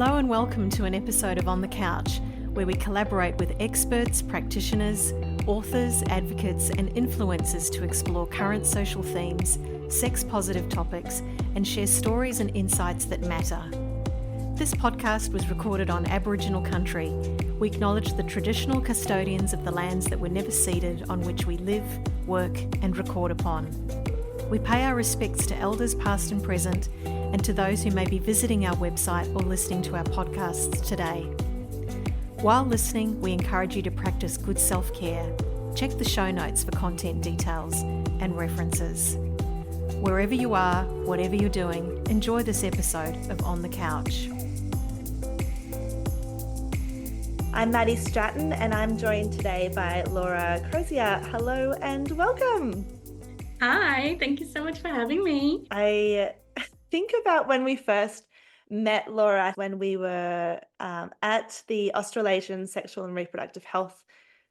Hello and welcome to an episode of On the Couch, where we collaborate with experts, practitioners, authors, advocates and influencers to explore current social themes, sex-positive topics and share stories and insights that matter. This podcast was recorded on Aboriginal country. We acknowledge the traditional custodians of the lands that were never ceded, on which we live, work and record upon. We pay our respects to elders past and present and to those who may be visiting our website or listening to our podcasts today. While listening, we encourage you to practice good self-care. Check the show notes for content details and references. Wherever you are, whatever you're doing, enjoy this episode of On the Couch. I'm Maddy Stratten and I'm joined today by Laura Crozier. Hello and welcome. Hi, thank you so much for having me. I think about when we first met Laura, when we were at the Australasian Sexual and Reproductive Health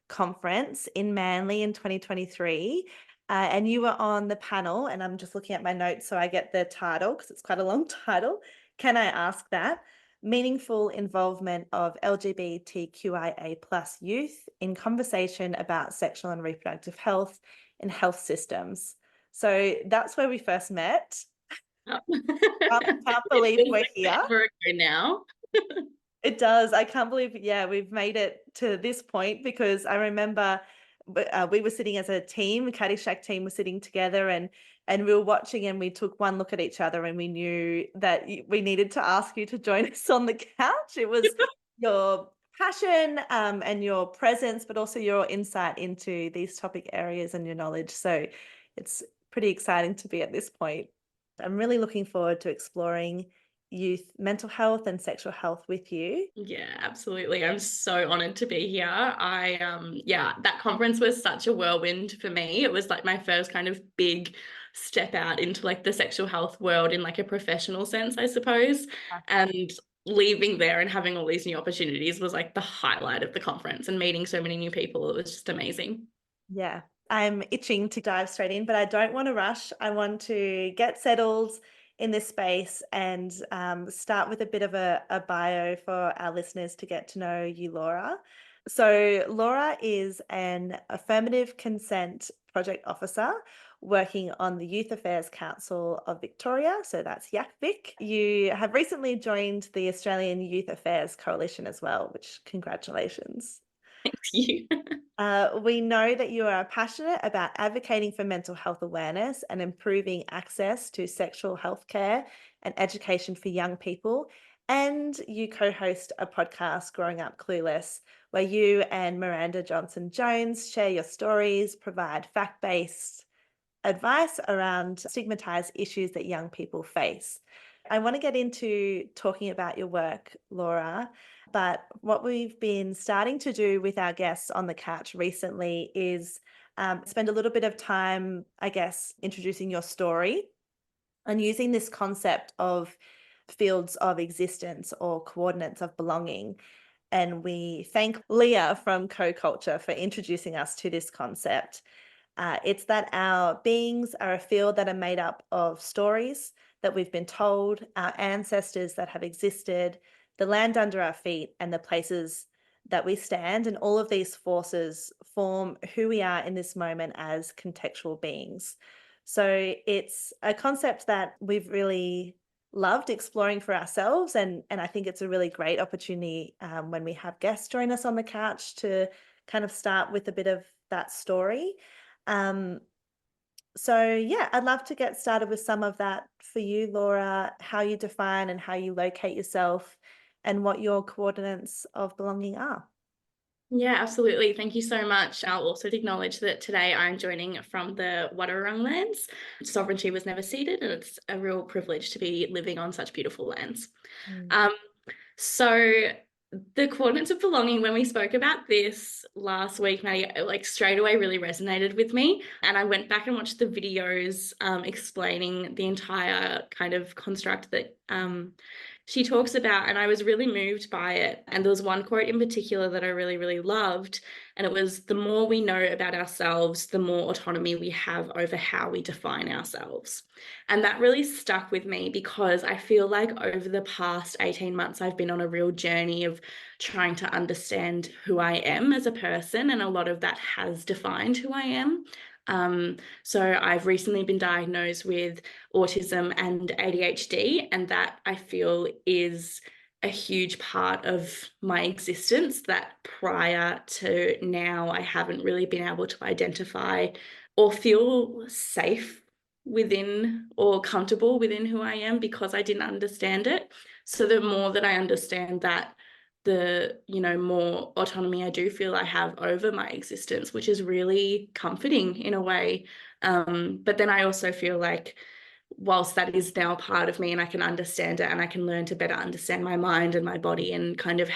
Conference in Manly in 2023, and you were on the panel, and I'm just looking at my notes so I get the title because it's quite a long title. Can I ask that? Meaningful involvement of LGBTQIA+ youth in conversation about sexual and reproductive health in health systems. So that's where we first met. Can't believe we're here. Forever ago now. It does. I can't believe, we've made it to this point, because I remember we were sitting as a team, the Caddyshack team was sitting together and we were watching and we took one look at each other and we knew that we needed to ask you to join us on the couch. It was your passion and your presence, but also your insight into these topic areas and your knowledge. So it's pretty exciting to be at this point. I'm really looking forward to exploring youth mental health and sexual health with you. Yeah, absolutely. I'm so honored to be here. That conference was such a whirlwind for me. It was like my first kind of big step out into like the sexual health world in like a professional sense, I suppose. And leaving there and having all these new opportunities was like the highlight of the conference, and meeting so many new people. It was just amazing. Yeah, I'm itching to dive straight in, but I don't want to rush. I want to get settled in this space and start with a bit of a bio for our listeners to get to know you, Laura. So Laura is an Affirmative Consent Project Officer working on the Youth Affairs Council of Victoria, so that's YACVIC. You have recently joined the Australian Youth Affairs Coalition as well, which congratulations. Thank you. We know that you are passionate about advocating for mental health awareness and improving access to sexual health care and education for young people. And you co-host a podcast, Growing Up Clueless, where you and Miranda Johnson-Jones share your stories, provide fact-based advice around stigmatized issues that young people face. I want to get into talking about your work, Laura, but what we've been starting to do with our guests on the couch recently is spend a little bit of time, I guess, introducing your story and using this concept of fields of existence or coordinates of belonging. And we thank Leah from Co-Culture for introducing us to this concept. It's that our beings are a field that are made up of stories that we've been told, our ancestors that have existed, the land under our feet, and the places that we stand. And all of these forces form who we are in this moment as contextual beings. So it's a concept that we've really loved exploring for ourselves. And I think it's a really great opportunity when we have guests join us on the couch to kind of start with a bit of that story. I'd love to get started with some of that for you, Laura, how you define and how you locate yourself and what your coordinates of belonging are. Yeah, absolutely. Thank you so much. I'll also acknowledge that today I'm joining from the Wadawurrung lands. Sovereignty was never ceded, and it's a real privilege to be living on such beautiful lands. So the coordinates of belonging, when we spoke about this last week, Maddy, like straight away really resonated with me. And I went back and watched the videos explaining the entire kind of construct that she talks about, and I was really moved by it. And there was one quote in particular that I really, really loved. And it was, the more we know about ourselves, the more autonomy we have over how we define ourselves. And that really stuck with me because I feel like over the past 18 months, I've been on a real journey of trying to understand who I am as a person. And a lot of that has defined who I am. So I've recently been diagnosed with autism and ADHD, and that I feel is a huge part of my existence that prior to now I haven't really been able to identify or feel safe within or comfortable within who I am because I didn't understand it. So the more that I understand that, the more autonomy I do feel I have over my existence, which is really comforting in a way. But then I also feel like whilst that is now part of me and I can understand it and I can learn to better understand my mind and my body and kind of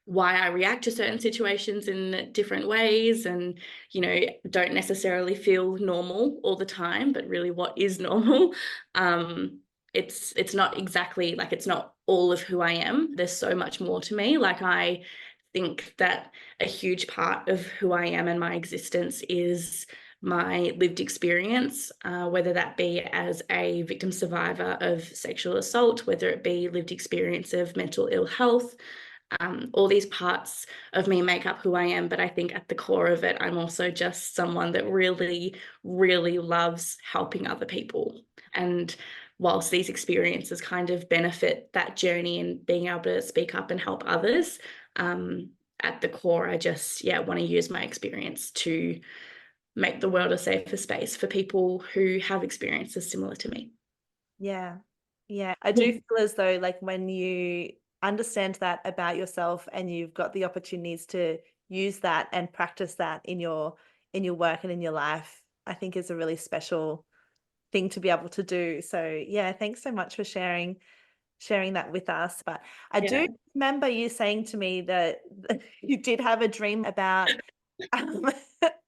why I react to certain situations in different ways and, don't necessarily feel normal all the time, but really what is normal. It's not exactly like, it's not all of who I am. There's so much more to me. Like, I think that a huge part of who I am and my existence is my lived experience, whether that be as a victim survivor of sexual assault, whether it be lived experience of mental ill health. All these parts of me make up who I am, but I think at the core of it, I'm also just someone that really, really loves helping other people. And whilst these experiences kind of benefit that journey and being able to speak up and help others, at the core, I just, want to use my experience to make the world a safer space for people who have experiences similar to me. Yeah. Yeah. I do feel as though like when you understand that about yourself and you've got the opportunities to use that and practice that in your work and in your life, I think is a really special thing to be able to do. So yeah, thanks so much for sharing that with us. But I do remember you saying to me that you did have a dream about um,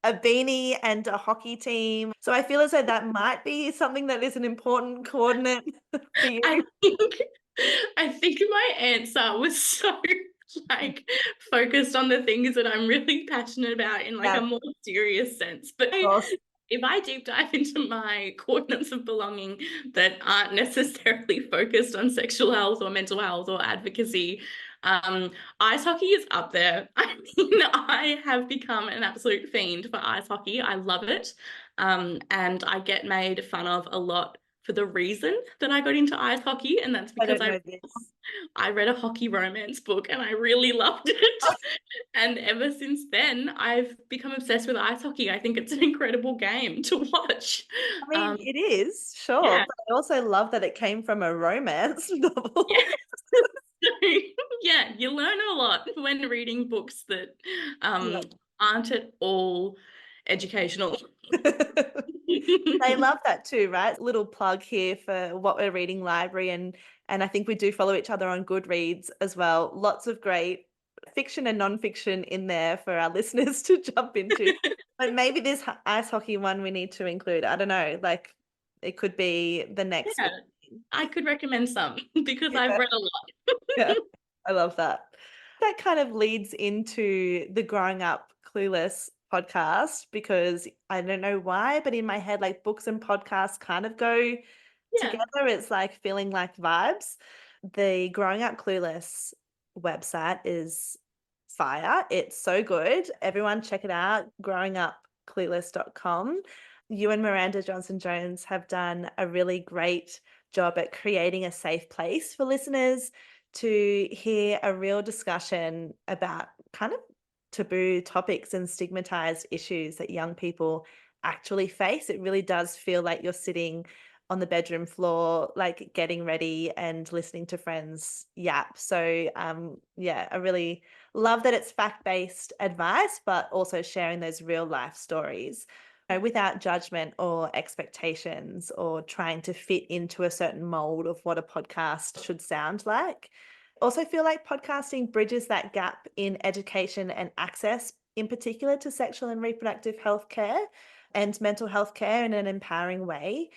a beanie and a hockey team. So I feel as though that might be something that is an important coordinate for you. I think I think my answer was so like focused on the things that I'm really passionate about in like Yeah, a more serious sense. But of course. if I deep dive into my coordinates of belonging that aren't necessarily focused on sexual health or mental health or advocacy, ice hockey is up there. I mean, I have become an absolute fiend for ice hockey. I love it. And I get made fun of a lot for the reason that I got into ice hockey, and that's I because don't know this. I read a hockey romance book and I really loved it. And ever since then, I've become obsessed with ice hockey. I think it's an incredible game to watch. I mean, it is, sure, Yeah. but I also love that it came from a romance novel. Yeah. Yeah, you learn a lot when reading books that Yeah. aren't at all educational. They love that too, right? Little plug here for What We're Reading Library, and I think we do follow each other on Goodreads as well. Lots of great fiction and non-fiction in there for our listeners to jump into. But maybe this ice hockey one we need to include. I don't know, like it could be the next Yeah, big thing. I could recommend some because I've Yeah. read a lot. Yeah, I love that. That kind of leads into the Growing Up Clueless podcast because I don't know why, but in my head, like books and podcasts kind of go Yeah. together. It's like feeling like vibes. The Growing Up Clueless website is fire. It's so good. Everyone check it out, growingupclueless.com. You and Miranda Johnson Jones have done a really great job at creating a safe place for listeners to hear a real discussion about kind of taboo topics and stigmatized issues that young people actually face. It really does feel like you're sitting on the bedroom floor, like getting ready and listening to friends yap. So yeah, I really love that it's fact-based advice, but also sharing those real life stories, without judgment or expectations or trying to fit into a certain mold of what a podcast should sound like. Also feel like podcasting bridges that gap in education and access, in particular to sexual and reproductive health care and mental health care in an empowering way.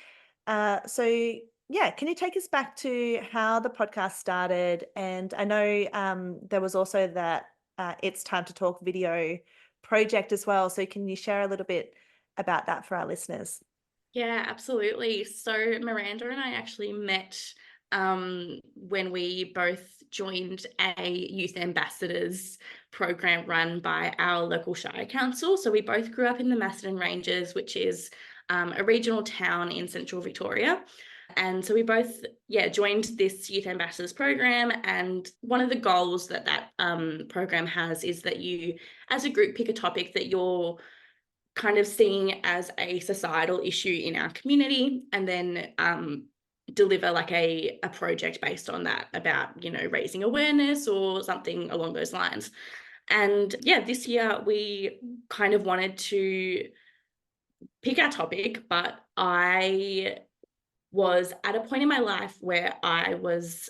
So yeah, can you take us back to how the podcast started? And I know there was also that It's Time to Talk video project as well. So can you share a little bit about that for our listeners? Yeah, absolutely. So Miranda and I actually met when we both joined a youth ambassadors program run by our local Shire Council. So we both grew up in the Macedon Ranges, which is a regional town in central Victoria. And so we both, joined this youth ambassadors program. And one of the goals that program has is that you, as a group, pick a topic that you're kind of seeing as a societal issue in our community, and then deliver like a project based on that about, raising awareness or something along those lines. And yeah, this year we kind of wanted to pick our topic, but I was at a point in my life where I was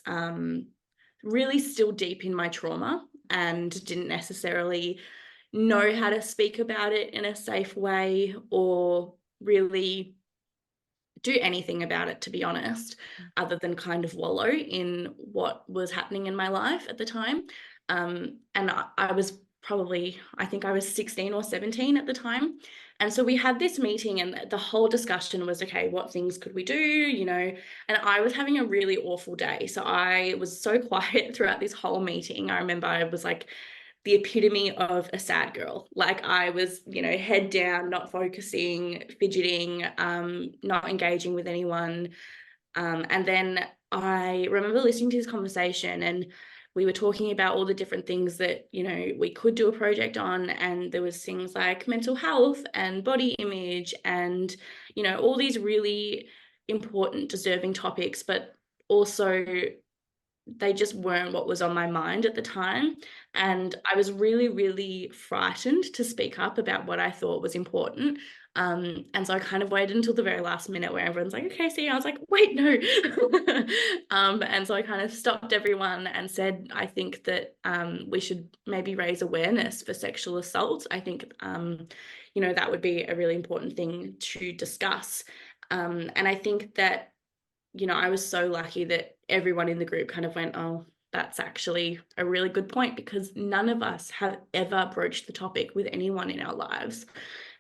really still deep in my trauma and didn't necessarily know how to speak about it in a safe way or really do anything about it, to be honest, other than kind of wallow in what was happening in my life at the time. And I was probably, I think I was 16 or 17 at the time. And so we had this meeting, and the whole discussion was, okay, what things could we do, and I was having a really awful day. So I was so quiet throughout this whole meeting. I remember I was like the epitome of a sad girl. Like I was, head down, not focusing, fidgeting, not engaging with anyone. And then I remember listening to this conversation, and we were talking about all the different things that, we could do a project on. And there was things like mental health and body image and, all these really important, deserving topics, but also they just weren't what was on my mind at the time. And I was really, really frightened to speak up about what I thought was important. And so I kind of waited until the very last minute where everyone's like, okay, see, I was like, wait, no. And so I kind of stopped everyone and said, I think that we should maybe raise awareness for sexual assault. I think, that would be a really important thing to discuss. And I think that I was so lucky that everyone in the group kind of went, oh, that's actually a really good point, because none of us have ever broached the topic with anyone in our lives.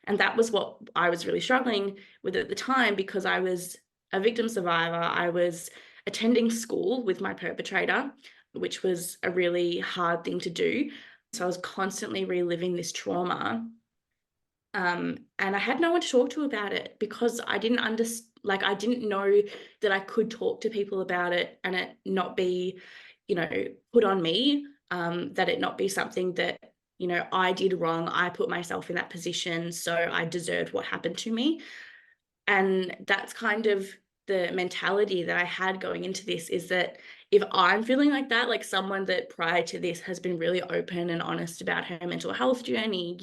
And that was what I was really struggling with at the time, because I was a victim survivor. I was attending school with my perpetrator, which was a really hard thing to do. So I was constantly reliving this trauma. And I had no one to talk to about it, because I didn't I didn't know that I could talk to people about it and it not be, put on me, that it not be something that, I did wrong. I put myself in that position, so I deserved what happened to me. And that's kind of the mentality that I had going into this, is that if I'm feeling like that, like someone that prior to this has been really open and honest about her mental health journey,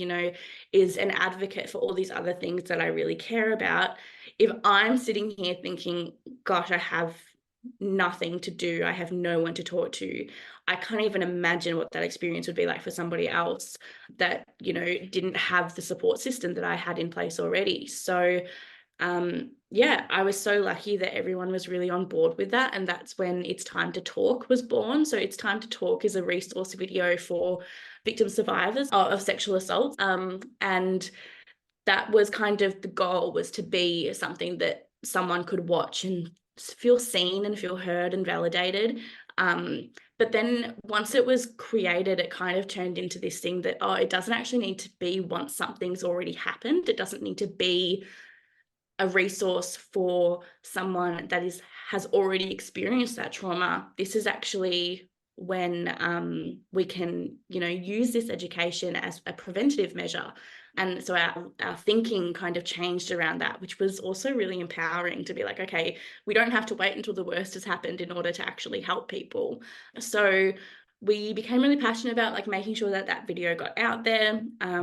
is an advocate for all these other things that I really care about. If I'm sitting here thinking, gosh, I have nothing to do, I have no one to talk to, I can't even imagine what that experience would be like for somebody else that, didn't have the support system that I had in place already. So I was so lucky that everyone was really on board with that. And that's when It's Time to Talk was born. So It's Time to Talk is a resource video for victim survivors of sexual assault. And that was kind of the goal, was to be something that someone could watch and feel seen and feel heard and validated. But then once it was created, it kind of turned into this thing that, it doesn't actually need to be once something's already happened. It doesn't need to be a resource for someone that has already experienced that trauma. This is actually when we can, use this education as a preventative measure. And so our thinking kind of changed around that, which was also really empowering, to be like, okay, we don't have to wait until the worst has happened in order to actually help people. So we became really passionate about like making sure that that video got out there.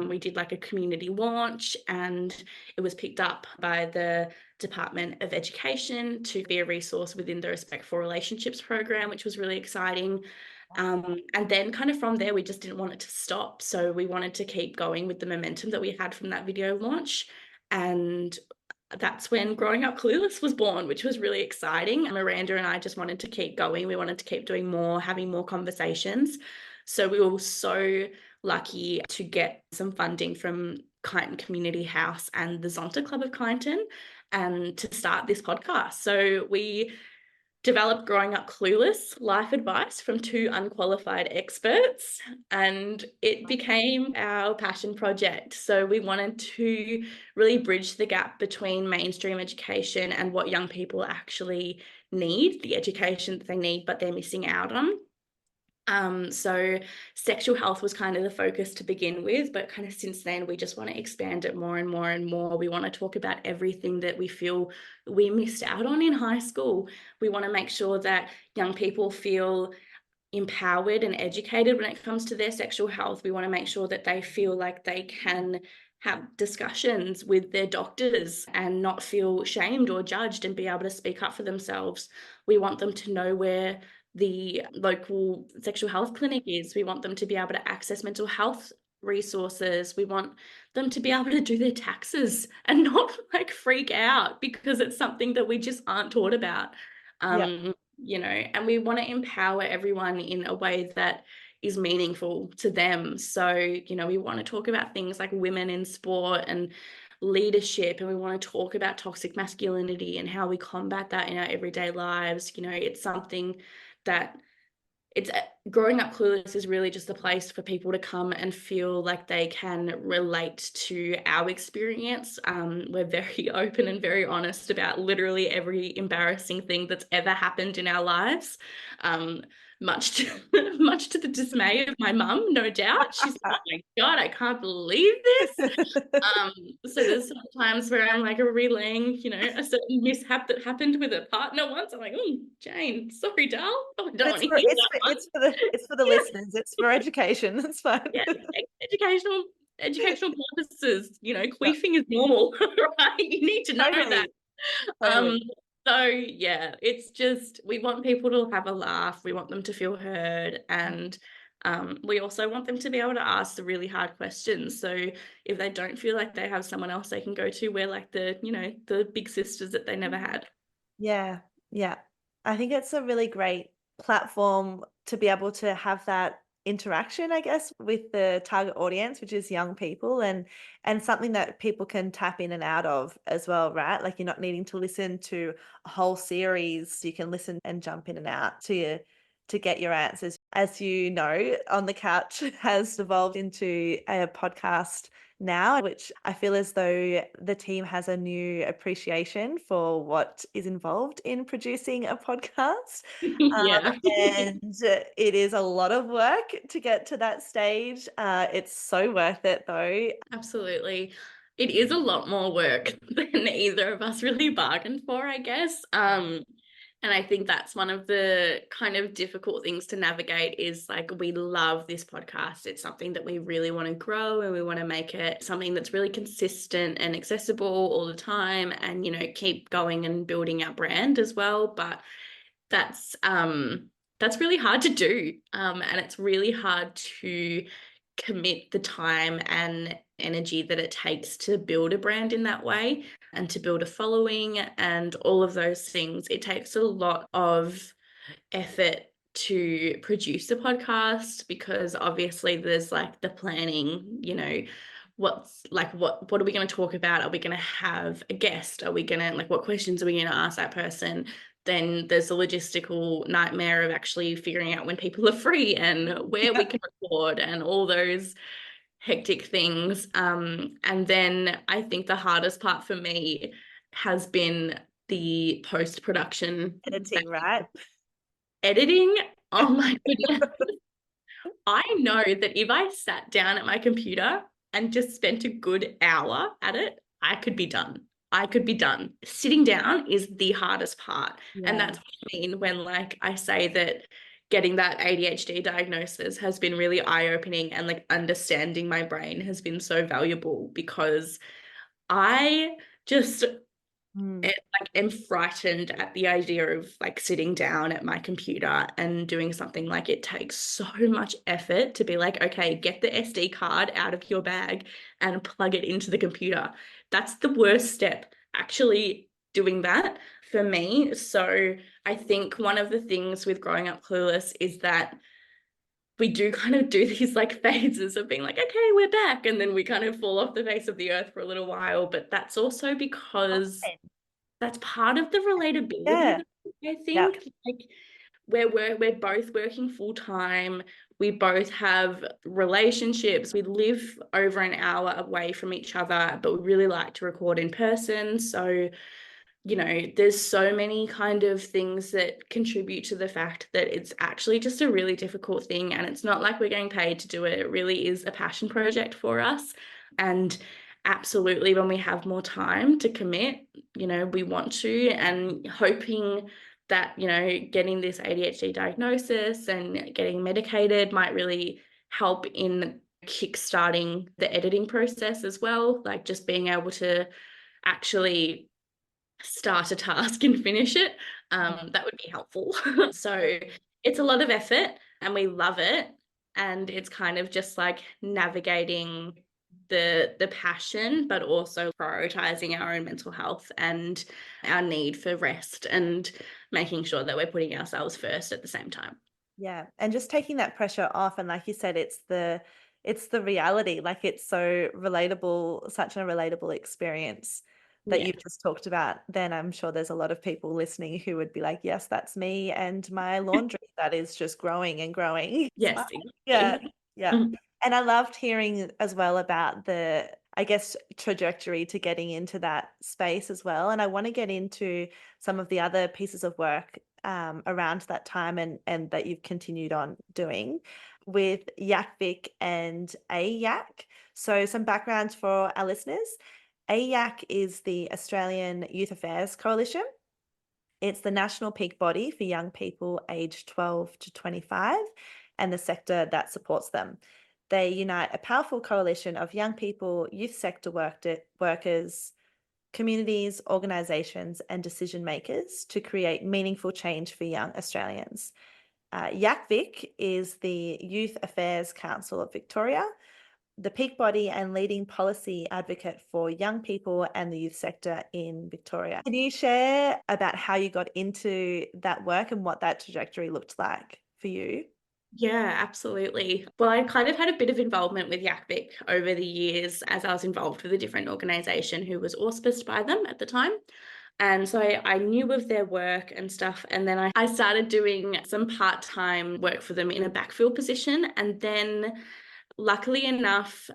We did like a community launch, and it was picked up by the Department of Education to be a resource within the Respect for Relationships program, which was really exciting. And then kind of from there, we just didn't want it to stop. So we wanted to keep going with the momentum that we had from that video launch. And that's when Growing Up Clueless was born, which was really exciting. Miranda and I just wanted to keep going. We wanted to keep doing more, having more conversations. So we were so lucky to get some funding from Kyneton Community House and the Zonta Club of Kyneton and to start this podcast. So we developed Growing Up Clueless life advice from two unqualified experts, and it became our passion project. So we wanted to really bridge the gap between mainstream education and what young people actually need, the education that they need, but they're missing out on. So sexual health was kind of the focus to begin with, but kind of since then we just want to expand it more and more and more. We want to talk about everything that we feel we missed out on in high school. We want to make sure that young people feel empowered and educated when it comes to their sexual health. We want to make sure that they feel like they can have discussions with their doctors and not feel shamed or judged and be able to speak up for themselves. We want them to know where the local sexual health clinic is. We want them to be able to access mental health resources. We want them to be able to do their taxes and not like freak out because it's something that we just aren't taught about. You know, and we want to empower everyone in a way that is meaningful to them. So, you know, we want to talk about things like women in sport and leadership, and we want to talk about toxic masculinity and how we combat that in our everyday lives. You know, it's something that it's Growing Up Clueless is really just a place for people to come and feel like they can relate to our experience. We're very open and very honest about literally every embarrassing thing that's ever happened in our lives. Much to much to the dismay of my mum, no doubt. She's like, oh my God, I can't believe this. So there's sometimes where I'm like relaying, you know, a certain mishap that happened with a partner once. I'm like, oh, Jane, sorry, doll. Oh, I don't want to hear that one. It's for the listeners. It's for education. It's fine. Yeah, educational purposes. You know, queefing is normal, right? You need to know that. Totally. So yeah, it's just we want people to have a laugh. We want them to feel heard, and we also want them to be able to ask the really hard questions. So if they don't feel like they have someone else they can go to, we're like the, you know, the big sisters that they never had. Yeah, yeah. I think it's a really great platform to be able to have that interaction, I guess, with the target audience, which is young people, and something that people can tap in and out of as well, right? Like you're not needing to listen to a whole series. You can listen and jump in and out to get your answers. As you know, On the Couch has evolved into a podcast now, which I feel as though the team has a new appreciation for what is involved in producing a podcast. Yeah. And it is a lot of work to get to that stage. It's so worth it though. Absolutely. It is a lot more work than either of us really bargained for, I guess. And I think that's one of the kind of difficult things to navigate is like we love this podcast. It's something that we really want to grow and we want to make it something that's really consistent and accessible all the time and, you know, keep going and building our brand as well. But that's really hard to do. And it's really hard to commit the time and energy that it takes to build a brand in that way and to build a following and all of those things. It takes a lot of effort to produce a podcast because obviously there's like the planning, you know, what are we going to talk about? Are we going to have a guest? Are we going to, like, what questions are we going to ask that person? Then there's the logistical nightmare of actually figuring out when people are free and where we can record and all those hectic things. And then I think the hardest part for me has been the post-production Editing, right? editing. Oh my goodness. I know that if I sat down at my computer and just spent a good hour at it, I could be done. I could be done. Sitting down is the hardest part. And that's what I mean when like I say that getting that ADHD diagnosis has been really eye-opening and like understanding my brain has been so valuable because I just am frightened at the idea of like sitting down at my computer and doing something. Like it takes so much effort to be like, okay, get the SD card out of your bag and plug it into the computer. That's the worst step actually doing that for me. So I think one of the things with growing up clueless is that we do kind of do these like phases of being like, okay, we're back. And then we kind of fall off the face of the earth for a little while. But that's also because that's part of the relatability, Yeah. I Yeah. think. Like we're both working full time. We both have relationships. We live over an hour away from each other, but we really like to record in person. So there's so many kind of things that contribute to the fact that it's actually just a really difficult thing. And it's not like we're getting paid to do it. It really is a passion project for us. And absolutely, when we have more time to commit, we want to, and hoping that, getting this ADHD diagnosis and getting medicated might really help in kickstarting the editing process as well. Like just being able to actually start a task and finish it, that would be helpful. So it's a lot of effort and we love it. And it's kind of just like navigating the passion, but also prioritizing our own mental health and our need for rest and making sure that we're putting ourselves first at the same time. Yeah. And just taking that pressure off. And like you said, it's the reality. Like it's so relatable, such a relatable experience that Yeah. you've just talked about. Then I'm sure there's a lot of people listening who would be like, yes, that's me and my laundry that is just growing and growing. It's Yes, fine. Yeah. exactly. Yeah. And I loved hearing as well about the, I guess, trajectory to getting into that space as well. And I want to get into some of the other pieces of work around that time and that you've continued on doing with YACVIC and AYAC. So some background for our listeners. AYAC is the Australian Youth Affairs Coalition. It's the national peak body for young people aged 12 to 25 and the sector that supports them. They unite a powerful coalition of young people, youth sector workers, communities, organisations, and decision makers to create meaningful change for young Australians. YACVIC is the Youth Affairs Council of Victoria, the peak body and leading policy advocate for young people and the youth sector in Victoria. Can you share about how you got into that work and what that trajectory looked like for you? Yeah, absolutely. Well, I kind of had a bit of involvement with YACVIC over the years as I was involved with a different organisation who was auspiced by them at the time. And so I knew of their work and stuff. And then I started doing some part-time work for them in a backfill position. And then luckily enough,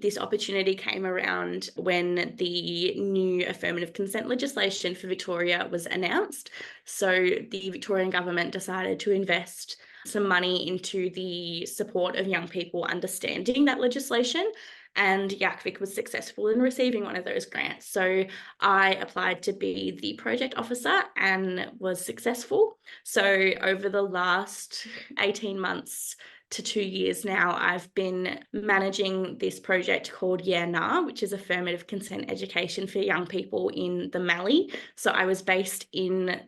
this opportunity came around when the new affirmative consent legislation for Victoria was announced. So the Victorian government decided to invest some money into the support of young people understanding that legislation. And YACVIC was successful in receiving one of those grants. So I applied to be the project officer and was successful. So over the last 18 months to 2 years now, I've been managing this project called Yeah Nah, which is affirmative consent education for young people in the Mallee. So I was based in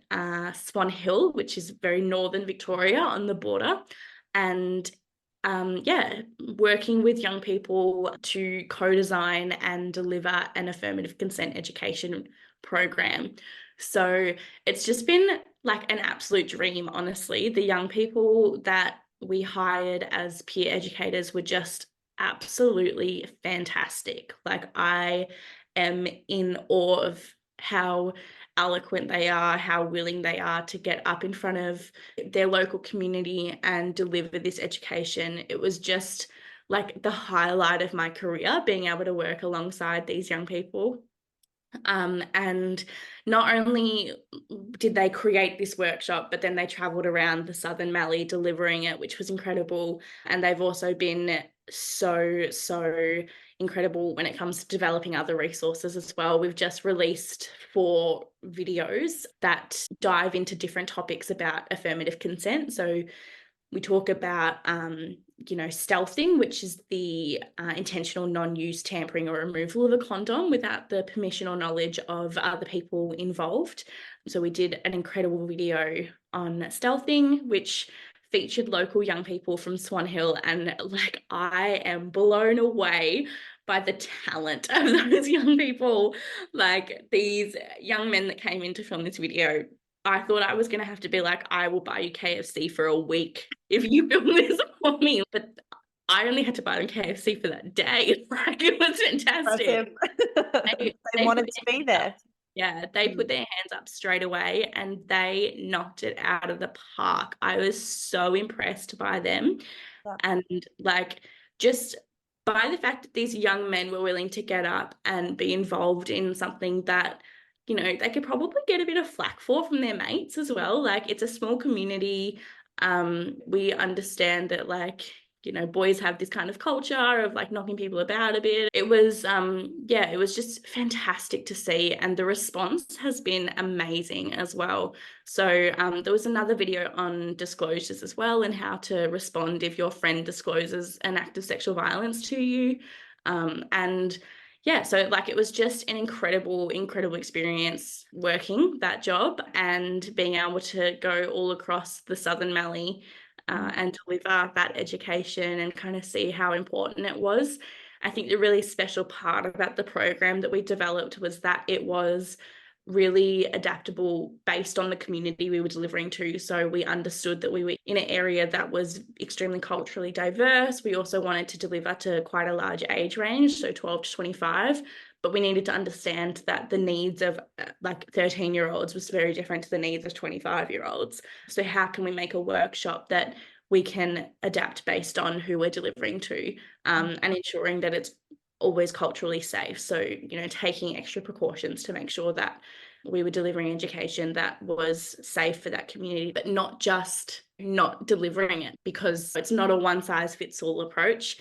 Swan Hill, which is very northern Victoria on the border. And working with young people to co-design and deliver an affirmative consent education program. So it's just been like an absolute dream, honestly. The young people that we hired as peer educators were just absolutely fantastic. Like I am in awe of how eloquent they are, how willing they are to get up in front of their local community and deliver this education. It was just like the highlight of my career, being able to work alongside these young people. And not only did they create this workshop, but then they travelled around the Southern Mallee delivering it, which was incredible. And they've also been so incredible when it comes to developing other resources as well. We've just released 4 videos that dive into different topics about affirmative consent. So we talk about, stealthing, which is the intentional non-use, tampering or removal of a condom without the permission or knowledge of other people involved. So we did an incredible video on stealthing, which featured local young people from Swan Hill. And like, I am blown away by the talent of those young people. Like these young men that came in to film this video, I thought I was going to have to be like, I will buy you KFC for a week if you film this for me. But I only had to buy them KFC for that day. Like it was fantastic. They wanted to be there. Yeah, they put their hands up straight away and they knocked it out of the park. I was so impressed by them. Yeah. And like just by the fact that these young men were willing to get up and be involved in something that, you know, they could probably get a bit of flack for from their mates as well. Like it's a small community. We understand that like, you know, boys have this kind of culture of like knocking people about a bit. It was, yeah, it was just fantastic to see. And the response has been amazing as well. So there was another video on disclosures as well and how to respond if your friend discloses an act of sexual violence to you. And yeah, so like it was just an incredible experience working that job and being able to go all across the Southern Mallee and deliver that education and kind of see how important it was. I think the really special part about the program that we developed was that it was really adaptable based on the community we were delivering to. So we understood that we were in an area that was extremely culturally diverse. We also wanted to deliver to quite a large age range, so 12 to 25. But we needed to understand that the needs of like 13-year-olds was very different to the needs of 25-year-olds. So how can we make a workshop that we can adapt based on who we're delivering to, and ensuring that it's always culturally safe. So, you know, taking extra precautions to make sure that we were delivering education that was safe for that community, but not just not delivering it, because it's not a one size fits all approach.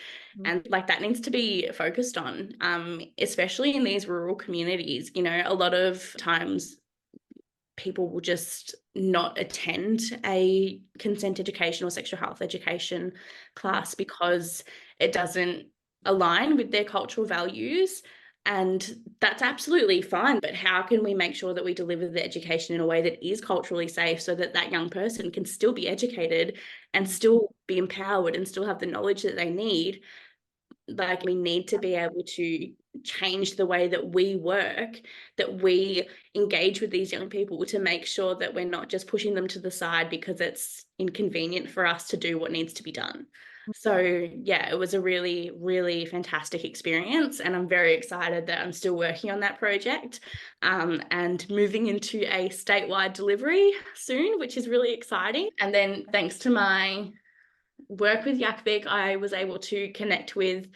And like that needs to be focused on, especially in these rural communities. You know, a lot of times people will just not attend a consent education or sexual health education class because it doesn't align with their cultural values. And that's absolutely fine. But how can we make sure that we deliver the education in a way that is culturally safe so that that young person can still be educated and still be empowered and still have the knowledge that they need? Like we need to be able to change the way that we work, that we engage with these young people to make sure that we're not just pushing them to the side because it's inconvenient for us to do what needs to be done. So yeah, it was a really, really fantastic experience. And I'm very excited that I'm still working on that project and moving into a statewide delivery soon, which is really exciting. And then thanks to my work with YACVIC, I was able to connect with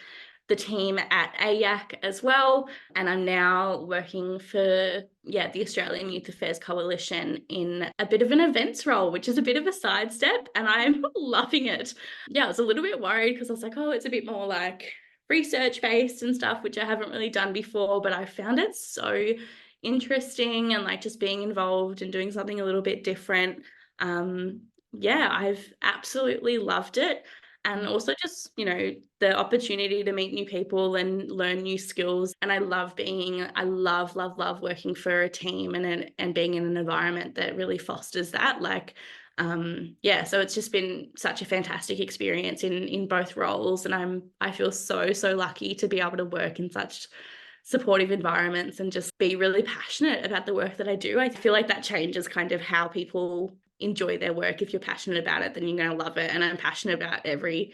the team at AYAC as well. And I'm now working for, the Australian Youth Affairs Coalition in a bit of an events role, which is a bit of a sidestep, and I'm loving it. Yeah, I was a little bit worried because I was like, oh, it's a bit more like research-based and stuff, which I haven't really done before, but I found it so interesting and like just being involved and doing something a little bit different. I've absolutely loved it. And also just, you know, the opportunity to meet new people and learn new skills. And I love working for a team and being in an environment that really fosters that. Like, so it's just been such a fantastic experience in both roles. And I feel so, so lucky to be able to work in such supportive environments and just be really passionate about the work that I do. I feel like that changes kind of how people enjoy their work. If you're passionate about it, then you're going to love it. And I'm passionate about every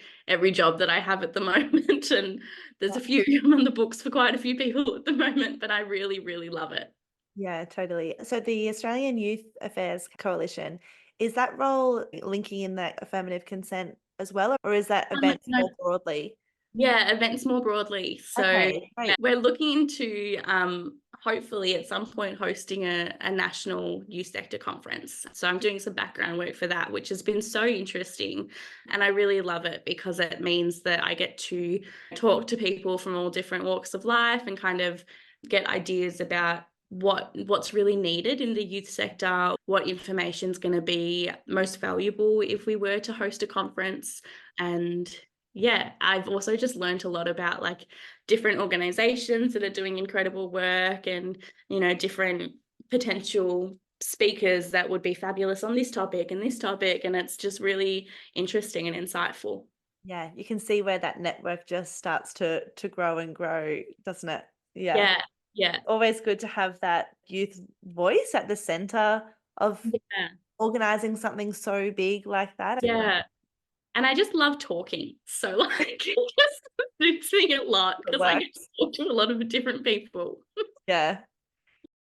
job that I have at the moment. And there's a few on the books for quite a few people at the moment, but I really, really love it. Yeah, totally. So the Australian Youth Affairs Coalition, is that role linking in that affirmative consent as well, or is that events No. more broadly? Yeah, events more broadly. So Okay, great. we're looking into hopefully at some point hosting a national youth sector conference. So I'm doing some background work for that, which has been so interesting. And I really love it because it means that I get to talk to people from all different walks of life and kind of get ideas about what's really needed in the youth sector, what information is going to be most valuable if we were to host a conference. And yeah, I've also just learned a lot about like different organizations that are doing incredible work and, you know, different potential speakers that would be fabulous on this topic and this topic. And it's just really interesting and insightful. Yeah, you can see where that network just starts to grow and grow, doesn't it? Yeah. Yeah, yeah, Always good to have that youth voice at the center of yeah, organizing something so big like that. yeah. And I just love talking. So like it just suits me a lot It because I get to works. talk to a lot of different people. Yeah.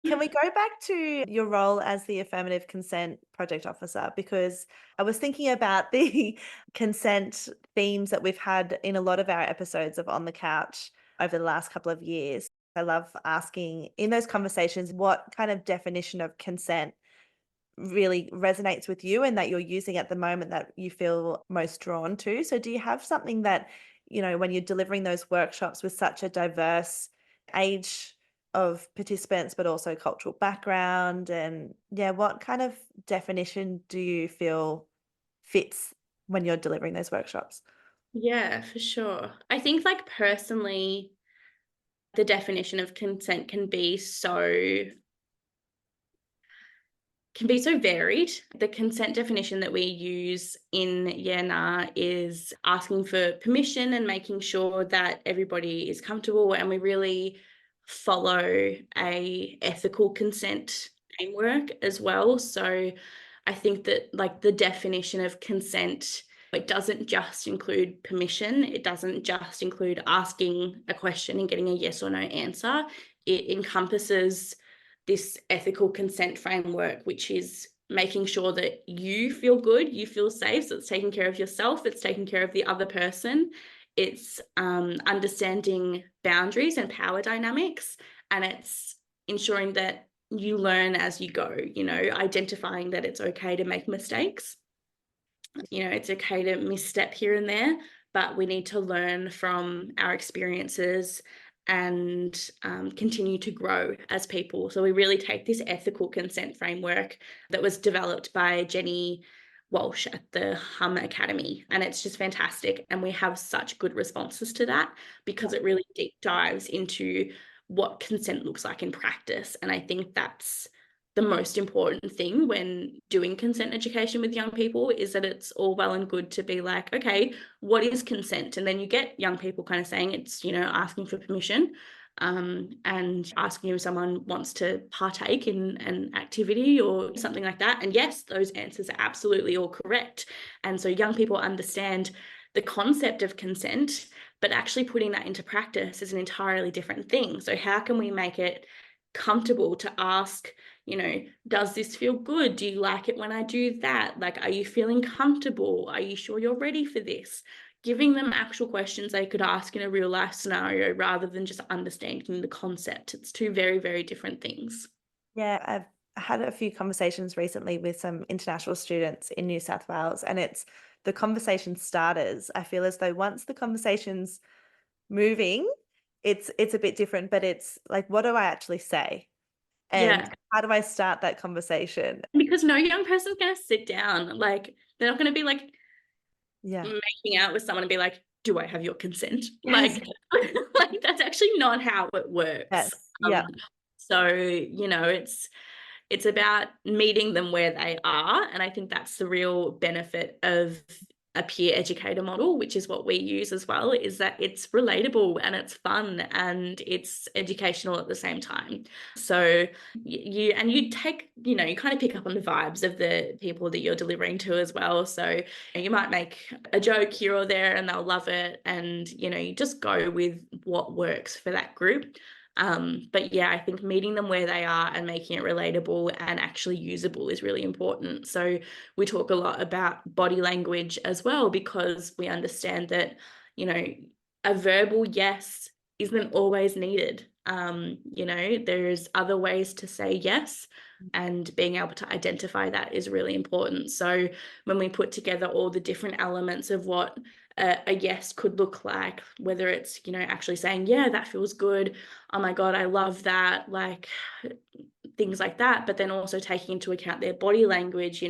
Can we go back to your role as the Affirmative Consent Project Officer? Because I was thinking about the consent themes that we've had in a lot of our episodes of On the Couch over the last couple of years. I love asking in those conversations what kind of definition of consent really resonates with you and that you're using at the moment that you feel most drawn to. So do you have something that, when you're delivering those workshops with such a diverse age of participants, but also cultural background, and yeah, what kind of definition do you feel fits when you're delivering those workshops? Yeah, for sure. I think like personally, the definition of consent can be so varied. The consent definition that we use in Yena is asking for permission and making sure that everybody is comfortable, and we really follow a ethical consent framework as well. So I think that like the definition of consent, it doesn't just include permission. It doesn't just include asking a question and getting a yes or no answer. It encompasses this ethical consent framework, which is making sure that you feel good, you feel safe. So it's taking care of yourself, it's taking care of the other person, it's understanding boundaries and power dynamics, and it's ensuring that you learn as you go, identifying that it's okay to make mistakes. It's okay to misstep here and there, but we need to learn from our experiences and continue to grow as people. So we really take this ethical consent framework that was developed by Jenny Walsh at the Hum Academy, and it's just fantastic. And we have such good responses to that because it really deep dives into what consent looks like in practice. And I think that's the most important thing when doing consent education with young people, is that it's all well and good to be like, okay, what is consent? And then you get young people kind of saying it's, asking for permission, and asking if someone wants to partake in an activity or something like that. And yes, those answers are absolutely all correct. And so young people understand the concept of consent, but actually putting that into practice is an entirely different thing. So how can we make it comfortable to ask, does this feel good? Do you like it when I do that? Like, are you feeling comfortable? Are you sure you're ready for this? Giving them actual questions they could ask in a real life scenario rather than just understanding the concept. It's two very, very different things. Yeah, I've had a few conversations recently with some international students in New South Wales, and it's the conversation starters. I feel as though once the conversation's moving, it's a bit different, but it's like, what do I actually say? And Yeah. how do I start that conversation? Because no young person's going to sit down. Like, they're not going to be like Yeah. making out with someone and be like, do I have your consent? Yes. Like that's actually not how it works. Yes. Yeah. So, it's about meeting them where they are. And I think that's the real benefit of a peer educator model, which is what we use as well, is that it's relatable and it's fun and it's educational at the same time. So you take, you kind of pick up on the vibes of the people that you're delivering to as well. So you might make a joke here or there and they'll love it. And, you just go with what works for that group. But yeah, I think meeting them where they are and making it relatable and actually usable is really important. So we talk a lot about body language as well, because we understand that, a verbal yes isn't always needed. There's other ways to say yes, and being able to identify that is really important. So when we put together all the different elements of what a yes could look like, whether it's, actually saying, yeah, that feels good, oh my God, I love that, like things like that, but then also taking into account their body language,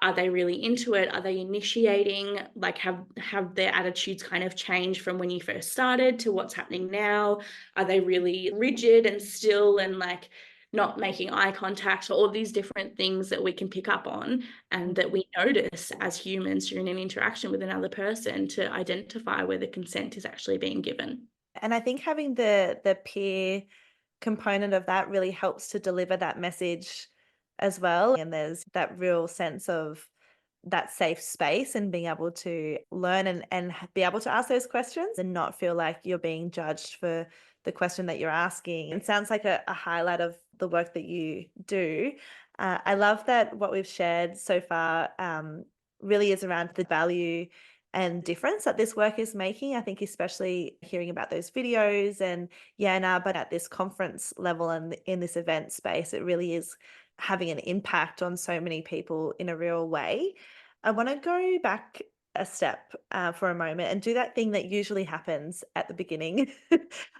are they really into it? Are they initiating? Like have their attitudes kind of changed from when you first started to what's happening now? Are they really rigid and still and like not making eye contact, all these different things that we can pick up on and that we notice as humans during an interaction with another person to identify whether consent is actually being given. And I think having the peer component of that really helps to deliver that message as well. And there's that real sense of that safe space and being able to learn and be able to ask those questions and not feel like you're being judged for the question that you're asking. It sounds like a highlight of the work that you do. I love that what we've shared so far really is around the value and difference that this work is making. I think especially hearing about those videos and but at this conference level and in this event space, it really is having an impact on so many people in a real way. I want to go back a step for a moment and do that thing that usually happens at the beginning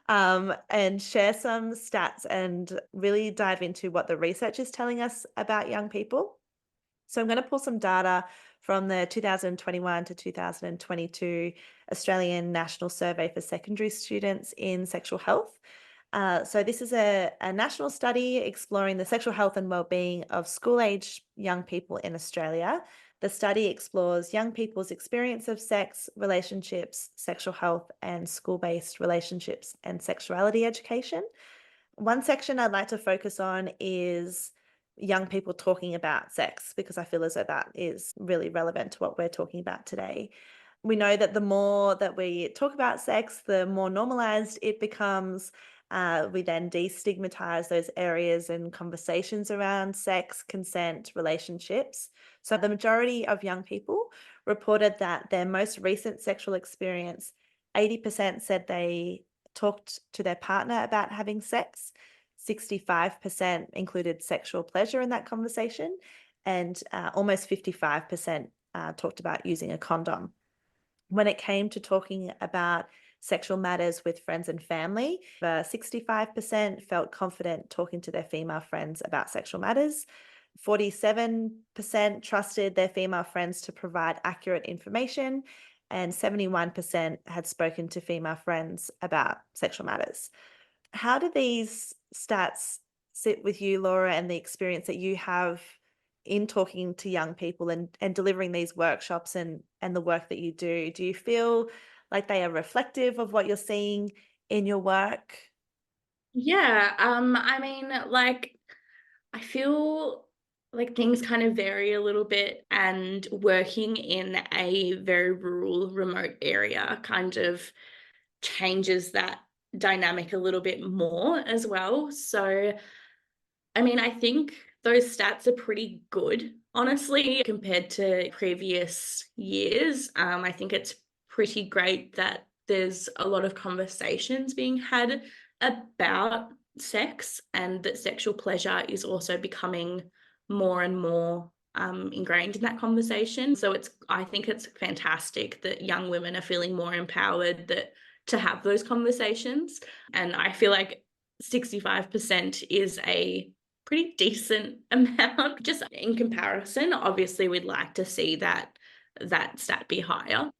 and share some stats and really dive into what the research is telling us about young people. So I'm going to pull some data from the 2021 to 2022 Australian National Survey for Secondary Students in Sexual Health. So this is a national study exploring the sexual health and wellbeing of school-age young people in Australia. The study explores young people's experience of sex, relationships, sexual health, and school-based relationships and sexuality education. One section I'd like to focus on is young people talking about sex, because I feel as though that is really relevant to what we're talking about today. We know that the more that we talk about sex, the more normalized it becomes. We then destigmatize those areas and conversations around sex, consent, relationships. So the majority of young people reported that their most recent sexual experience, 80% said they talked to their partner about having sex. 65% included sexual pleasure in that conversation, and almost 55% talked about using a condom. When it came to talking about sexual matters with friends and family, 65% felt confident talking to their female friends about sexual matters. 47% trusted their female friends to provide accurate information, and 71% had spoken to female friends about sexual matters. How do these stats sit with you, Laura, and the experience that you have in talking to young people and delivering these workshops and the work that you do? Do you feel like they are reflective of what you're seeing in your work? Yeah, I mean, like, I feel like things kind of vary a little bit, and working in a very rural, remote area kind of changes that dynamic a little bit more as well. So, I mean, I think those stats are pretty good, honestly, compared to previous years. I think it's pretty great that there's a lot of conversations being had about sex, and that sexual pleasure is also becoming more and more ingrained in that conversation. So I think it's fantastic that young women are feeling more empowered to have those conversations. And I feel like 65% is a pretty decent amount just in comparison. Obviously, we'd like to see that stat be higher.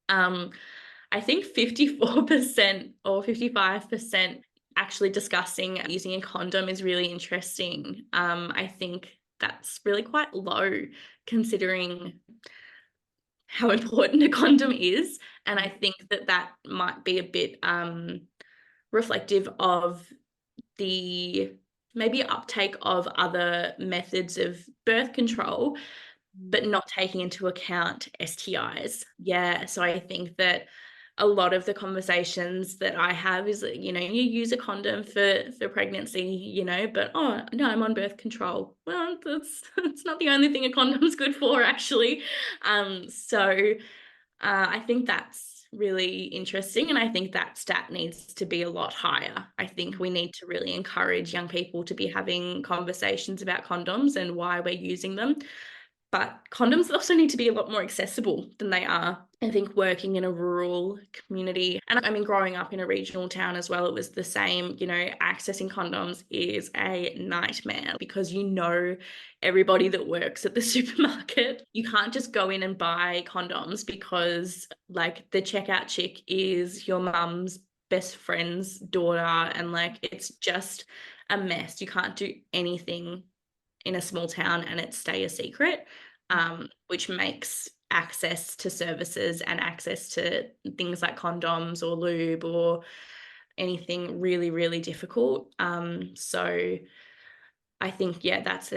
I think 54% or 55% actually discussing using a condom is really interesting. I think that's really quite low considering how important a condom is. And I think that might be a bit reflective of the maybe uptake of other methods of birth control, but not taking into account STIs. Yeah, so I think that a lot of the conversations that I have is that, you use a condom for pregnancy, but, oh, no, I'm on birth control. Well, that's not the only thing a condom's good for, actually. So I think that's really interesting, and I think that stat needs to be a lot higher. I think we need to really encourage young people to be having conversations about condoms and why we're using them. But condoms also need to be a lot more accessible than they are. I think working in a rural community, and I mean, growing up in a regional town as well, it was the same. Accessing condoms is a nightmare because everybody that works at the supermarket. You can't just go in and buy condoms because, like, the checkout chick is your mum's best friend's daughter, and like it's just a mess. You can't do anything in a small town and it stay a secret, which makes access to services and access to things like condoms or lube or anything really, really difficult. So I think, yeah, that's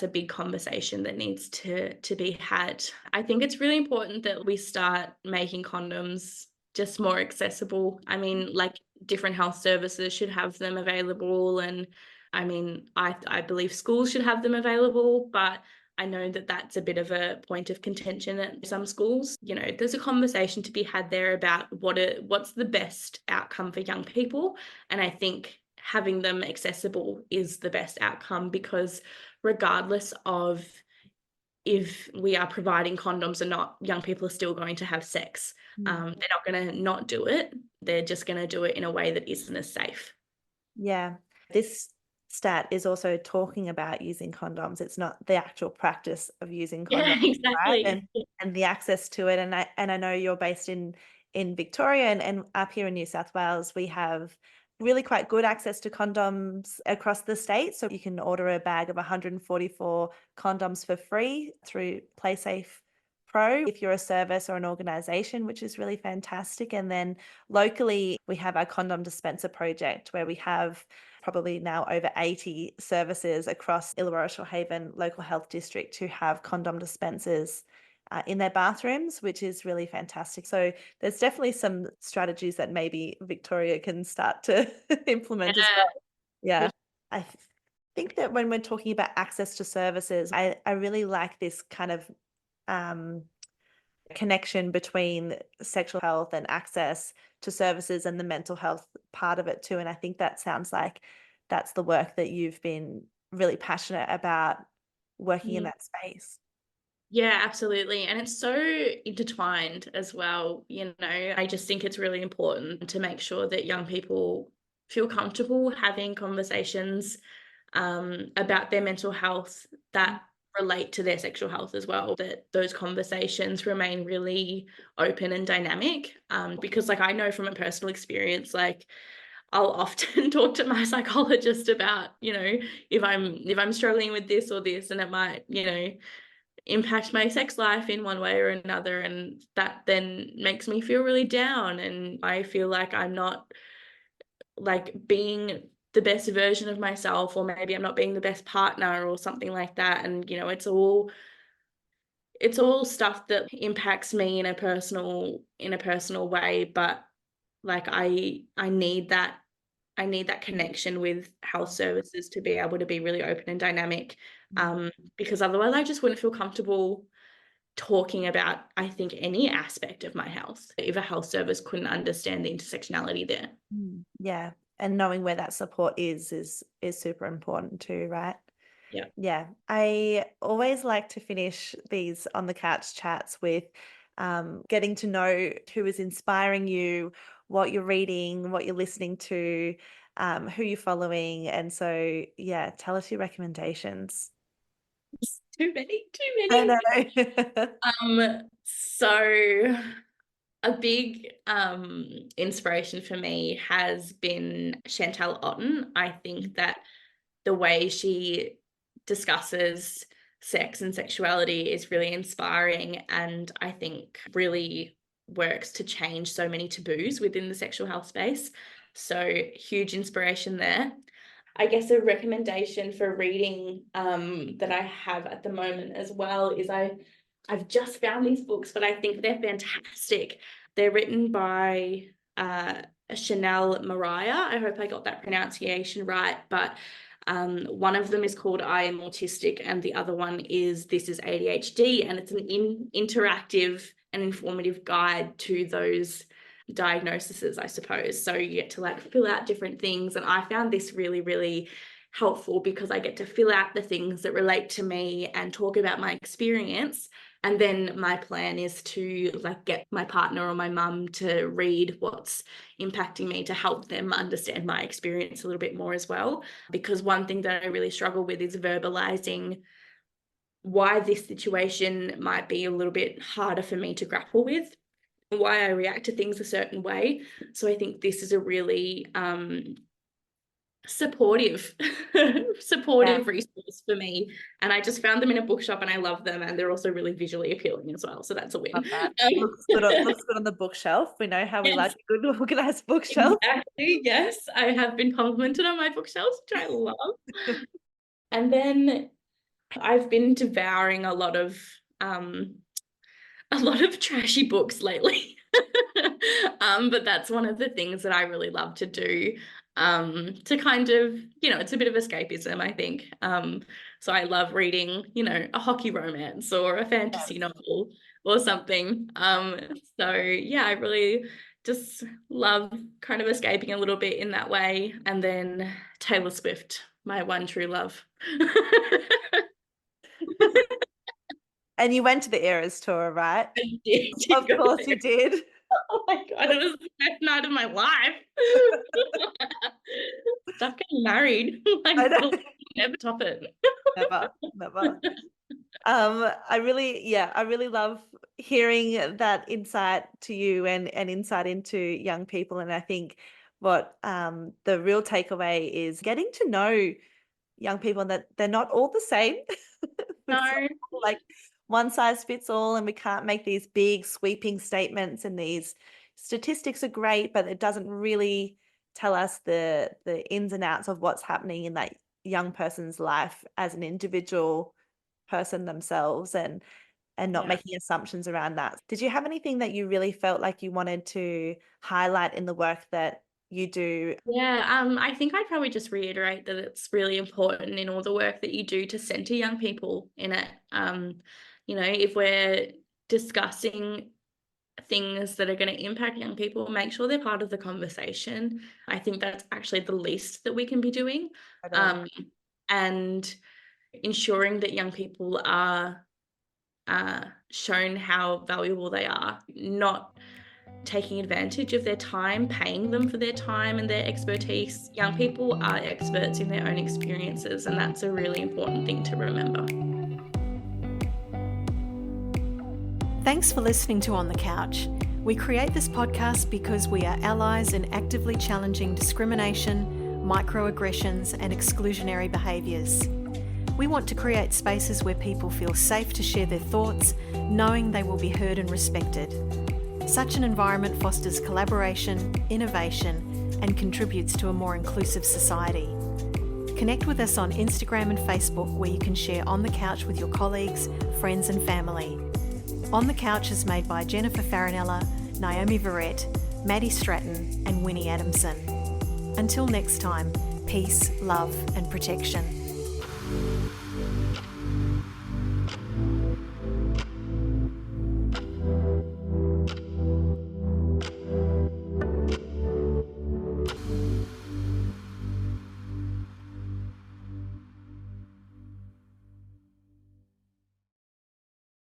a big conversation that needs to be had. I think it's really important that we start making condoms just more accessible. I mean, like different health services should have them available, and I mean, I believe schools should have them available, but I know that that's a bit of a point of contention at some schools. You know, there's a conversation to be had there about what's the best outcome for young people, and I think having them accessible is the best outcome, because regardless of if we are providing condoms or not, young people are still going to have sex. They're not going to not do it. They're just going to do it in a way that isn't as safe. Yeah. This stat is also talking about using condoms. It's not the actual practice of using Yeah, condoms, right? exactly. And the access to it. And I know you're based in Victoria, and up here in New South Wales, we have really quite good access to condoms across the state. So you can order a bag of 144 condoms for free through PlaySafe Pro if you're a service or an organization, which is really fantastic. And then locally, we have our condom dispenser project, where we have probably now over 80 services across Illawarra Shoalhaven local health district who have condom dispensers in their bathrooms, which is really fantastic. So there's definitely some strategies that maybe Victoria can start to implement as well. Yeah. I think that when we're talking about access to services, I really like this kind of connection between sexual health and access to services and the mental health part of it too. And I think that sounds like that's the work that you've been really passionate about, working in that space. Yeah, absolutely. And it's so intertwined as well. You know, I just think it's really important to make sure that young people feel comfortable having conversations about their mental health that relate to their sexual health as well, that those conversations remain really open and dynamic. Because like I know from a personal experience, like I'll often talk to my psychologist about, you know, if I'm struggling with this or this, and it might, you know, impact my sex life in one way or another, and that then makes me feel really down, and I feel like I'm not like being the best version of myself, or maybe I'm not being the best partner or something like that. And you know, it's all stuff that impacts me in a personal way, but like I need that connection with health services to be able to be really open and dynamic, because otherwise I just wouldn't feel comfortable talking about, I think, any aspect of my health if a health service couldn't understand the intersectionality there. Yeah. And knowing where that support is super important too, right? Yeah. Yeah. I always like to finish these on the couch chats with getting to know who is inspiring you, what you're reading, what you're listening to, who you're following. And so, yeah, tell us your recommendations. Too many. I know. So a big inspiration for me has been Chantal Otten. I think that the way she discusses sex and sexuality is really inspiring, and I think really works to change so many taboos within the sexual health space. So huge inspiration there. I guess a recommendation for reading that I have at the moment as well is I've just found these books, but I think they're fantastic. They're written by Chanel Mariah. I hope I got that pronunciation right, but one of them is called I Am Autistic, and the other one is This Is ADHD, and it's an interactive and informative guide to those diagnoses, I suppose. So you get to like fill out different things, and I found this really, really helpful because I get to fill out the things that relate to me and talk about my experience. And then my plan is to like get my partner or my mum to read what's impacting me to help them understand my experience a little bit more as well. Because one thing that I really struggle with is verbalizing why this situation might be a little bit harder for me to grapple with. why I react to things a certain way. So I think this is a really supportive resource for me, and I just found them in a bookshop and I love them, and they're also really visually appealing as well, so that's a win. Love that. Looks good on the bookshelf. We know how we like a good organized bookshelf. Exactly, yes, I have been complimented on my bookshelves, which I love. And then I've been devouring a lot of trashy books lately. But that's one of the things that I really love to do, to kind of, it's a bit of escapism, I think. So I love reading, a hockey romance or a fantasy novel or something. So yeah, I really just love kind of escaping a little bit in that way. And then Taylor Swift, my one true love. And you went to the Eras tour, right? I did. Of course you did. Oh my God, it was the best night of my life. Stop getting married. Like, never top it. Never. I really love hearing that insight to you and insight into young people. And I think what the real takeaway is getting to know young people, and that they're not all the same. No. Like one size fits all, and we can't make these big sweeping statements, and these statistics are great, but it doesn't really tell us the ins and outs of what's happening in that young person's life as an individual person themselves, and not making assumptions around that. Did you have anything that you really felt like you wanted to highlight in the work that you do? Yeah, I think I'd probably just reiterate that it's really important in all the work that you do to center young people in it. If we're discussing things that are going to impact young people, make sure they're part of the conversation. I think that's actually the least that we can be doing. And ensuring that young people are shown how valuable they are, not taking advantage of their time, paying them for their time and their expertise. Young people are experts in their own experiences, and that's a really important thing to remember. Thanks for listening to On the Couch. We create this podcast because we are allies in actively challenging discrimination, microaggressions, and exclusionary behaviours. We want to create spaces where people feel safe to share their thoughts, knowing they will be heard and respected. Such an environment fosters collaboration, innovation, and contributes to a more inclusive society. Connect with us on Instagram and Facebook, where you can share On the Couch with your colleagues, friends, and family. On the Couch is made by Jennifer Farinella, Naomi Verrett, Maddy Stratten, and Winnie Adamson. Until next time, peace, love, and protection.